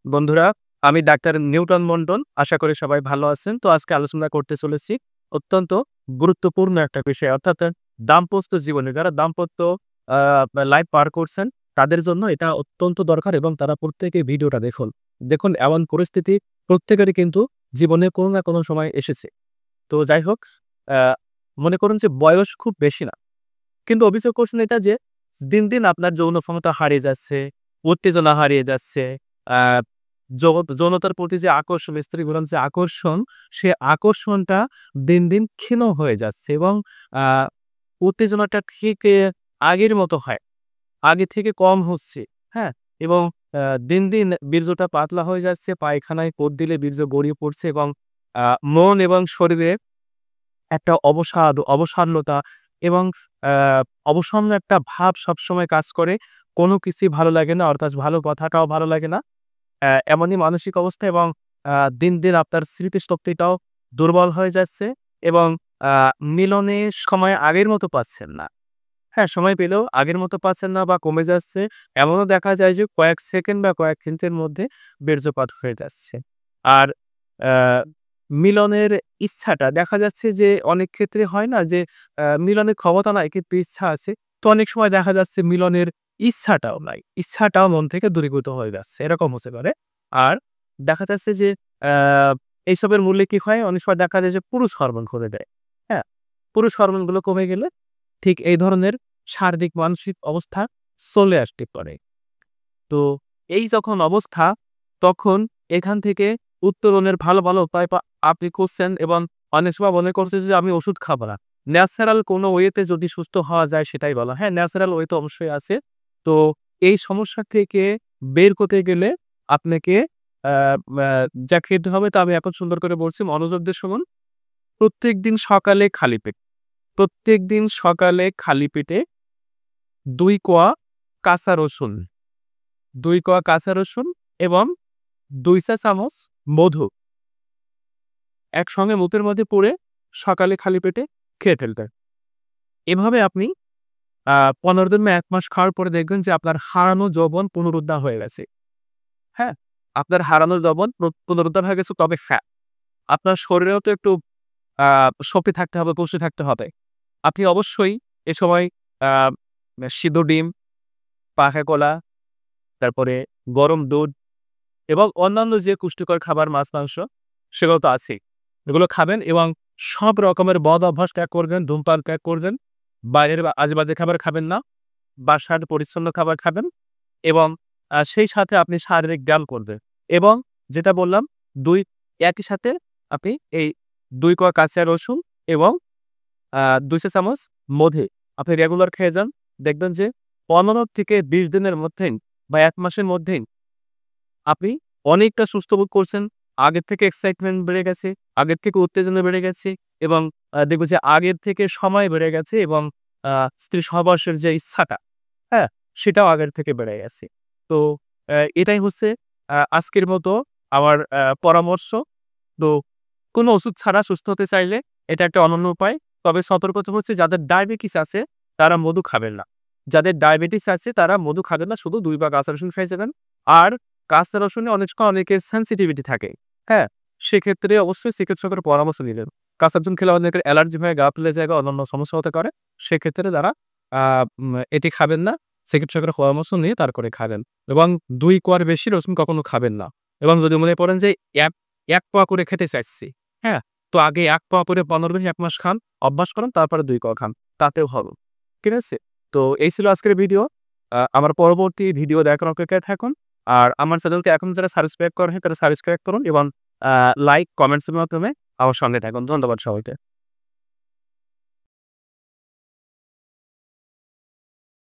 বন্ধুরা, আমি doctor Newton Mondal. আশা করি সবাই ভালো আছেন। তো আজকে আলোচনা করতে চলেছি অত্যন্ত গুরুত্বপূর্ণ একটা বিষয় অর্থাৎ দাম্পত্য জীবনে যারা দাম্পত্য আ লাইফ পার করছেন তাদের জন্য এটা অত্যন্ত দরকার এবং তারা প্রত্যেকেই ভিডিওটা দেখুন। দেখুন এমন পরিস্থিতি প্রত্যেকেরই কিন্তু জীবনে কোনো না কোনো সময় এসেছে। তো যাই হোক আ মনে করুন যে বয়স খুব বেশি না। কিন্তু অভিযোগ করছেন এটা যে দিন, দিন আপনার যৌন ক্ষমতা হারিয়ে যাচ্ছে, উত্তেজনা হারিয়ে যাচ্ছে। আ যৌনতার প্রতি যে আকর্ষণ, স্ত্রী বলেন যে আকর্ষণ, সে আকর্ষণটা দিন, দিন ক্ষীণ হয়ে যাচ্ছে এবং আ উত্তেজনাটা ঠিক আগের মতো হয়। আগে থেকে কম হচ্ছে, হ্যাঁ? এবং দিন, দিন বীর্যটা পাতলা হয়ে যাচ্ছে, পায়খানায় পোদ দিলে বীর্য গড়িয়ে পড়ছে এবং আ মন এবং শরীরে একটা অবসাদলতা এবং আ অবসন্ন একটা ভাব সবসময় কাজ করে। কোনো কিছুই ভালো লাগে না, অর্থাৎ ভালো কথাটাও ভালো লাগে না। এমনই মানসিক অবস্থা এবং দিন, দিন আপনার স্মৃতিশক্তিটাও দুর্বল হয়ে যাচ্ছে এবং আ মিলনের সময় আগের মতো পাচ্ছেন না। হ্যাঁ, সময় পেলেও আগের মতো পাচ্ছেন না বা কমে যাচ্ছে। এমনও দেখা যায় যে কয়েক সেকেন্ড বা কয়েক মিনিটের মধ্যে বীর্যপাত হয়ে যাচ্ছে। আর আ মিলনের ইচ্ছাটা দেখা যাচ্ছে যে অনেক ক্ষেত্রে হয় না যে মিলনের ক্ষমতা নাই কিন্তু ইচ্ছা আছে। তো অনেক সময় দেখা যাচ্ছে মিলনের ইচ্ছাটাও নাই। ইচ্ছাটাও মন থেকে দূরীভূত হয়ে যাচ্ছে। এরকম হতে পারে। আর দেখা যাচ্ছে যে আ এইসবের মূল্যে কি হয়? অনেক সময় দেখা যায় যে পুরুষ হরমোন কমে দেয়। হ্যাঁ? পুরুষ হরমোনগুলো কমে গেলে ঠিক এই ধরনের শারীরিক মানসিক অবস্থা চলে আসতে পারে। তো এই যখন অবস্থা তখন এখান থেকে উত্তরণের ভালো, ভালো উপায় আপনি খুঁজছেন এবং অনেক সময় মনে করছে যে আমি ওষুধ খাবো না। ন্যাচারাল কোনো ওয়েতে যদি সুস্থ হওয়া যায় সেটাই বলা। হ্যাঁ, ন্যাচারাল ওয়ে তো অবশ্যই আছে। তো এই সমস্যা থেকে বের করতে গেলে আপনাকে আ ম্যা যা খেতে হবে তা আমি এখন সুন্দর করে বলছি মনোযোগ দিয়ে শুনুন। প্রত্যেকদিন সকালে খালি পেট। প্রত্যেকদিন সকালে খালি পেটে ২ কোয়া কাঁচা রসুন, ২ কোয়া কাঁচা রসুন এবং ২ চা চামচ মধু একসঙ্গে মুখের মধ্যে পুরে সকালে খালি পেটে খেয়ে ফেলতেন। এভাবে আপনি ১৫ দিন বা ১ মাস খাওয়ার পরে দেখবেন যে আপনার হারানো যৌবন পুনরুদ্ধার হয়ে গেছে। হ্যাঁ? আপনার হারানো যৌবন পুনরুদ্ধার হয়ে গেছে তবে হ্যাঁ, আপনার শরীরেও তো একটু আ শক্তি থাকতে হবে, পুষ্টি থাকতে হবে। আপনি অবশ্যই এ সময় আ সিদ্ধ ডিম, পাকা কলা, তারপরে গরম দুধ এবং অন্যান্য যে পুষ্টিকর খাবার মাছ-মাংস সেগুলো তো আছেই। এগুলো খাবেন এবং সব রকমের বদ অভ্যাস ত্যাগ করবেন, ধূমপান ত্যাগ করবেন, বাইরের আজেবাজে খাবার খাবেন না, বাসার পরিচ্ছন্ন খাবার খাবেন এবং সেই সাথে আপনি শারীরিক ব্যায়াম করবেন এবং যেটা বললাম ২ একই সাথে আপনি এই ২ কোয়া কাঁচা রসুন এবং ২ চা চামচ মধু আপনি রেগুলার খেয়ে যান। দেখবেন যে ১৫ থেকে ২০ দিনের মধ্যেই বা ১ মাসের মধ্যেই আপনি অনেকটা সুস্থ বোধ করছেন। আগের থেকে এক্সাইটমেন্ট বেড়ে গেছে, আগের থেকে উত্তেজনা বেড়ে গেছে এবং দেখবেন যে আগের থেকে সময় বেড়ে গেছে এবং আ স্ত্রী সহবাসের যে ইচ্ছাটা, হ্যাঁ? সেটাও আগের থেকে বেড়ে গেছে। তো এটাই হচ্ছে আজকের মতো আমার পরামর্শ। তো কোনো ওষুধ ছাড়া সুস্থ হতে চাইলে এটা একটা অনন্য উপায়। তবে সতর্কতা হচ্ছে যাদের ডায়াবেটিস আছে তারা মধু খাবেন না। যাদের ডায়াবেটিস আছে তারা মধু খাবেন না। শুধু ২ বা কাঁচা রসুন খেয়ে যাবেন। আর কাঁচা রসুনে অনেক সময় অনেকের সেনসিটিভিটি থাকে। হ্যাঁ? সেক্ষেত্রে অবশ্যই চিকিৎসকের পরামর্শ নিবেন। কাঁচা রসুন খেলে অনেকের অ্যালার্জি হয়ে গা ফুলে যায়, অন্যান্য সমস্যা হতে পারে। সেক্ষেত্রে তারা আ এটি খাবেন না। চিকিৎসকের পরামর্শ নিয়ে তারপরে খাবেন। এবং ২ কোয়ার বেশি রসুন কখনো খাবেন না। এবং যদি মনে করেন যে ১ পোয়া করে খেতে চাচ্ছি, হ্যাঁ? তো আগে ১ পোয়া করে ১৫ দিন ১ মাস খান, অভ্যাস করেন তারপরে ২ কোয়া খান। তাতেও হবে। ঠিক আছে? তো এই ছিল আজকের ভিডিও। আমার পরবর্তী ভিডিও দেখার অপেক্ষায় থাকুন। আর আমার চ্যানেলকে এখন যারা সাবস্ক্রাইব করেনি তারা সাবস্ক্রাইব করুন এবং আ লাইক, কমেন্টস এর মাধ্যমে আমার সঙ্গে থাকুন। ধন্যবাদ সবাইকে।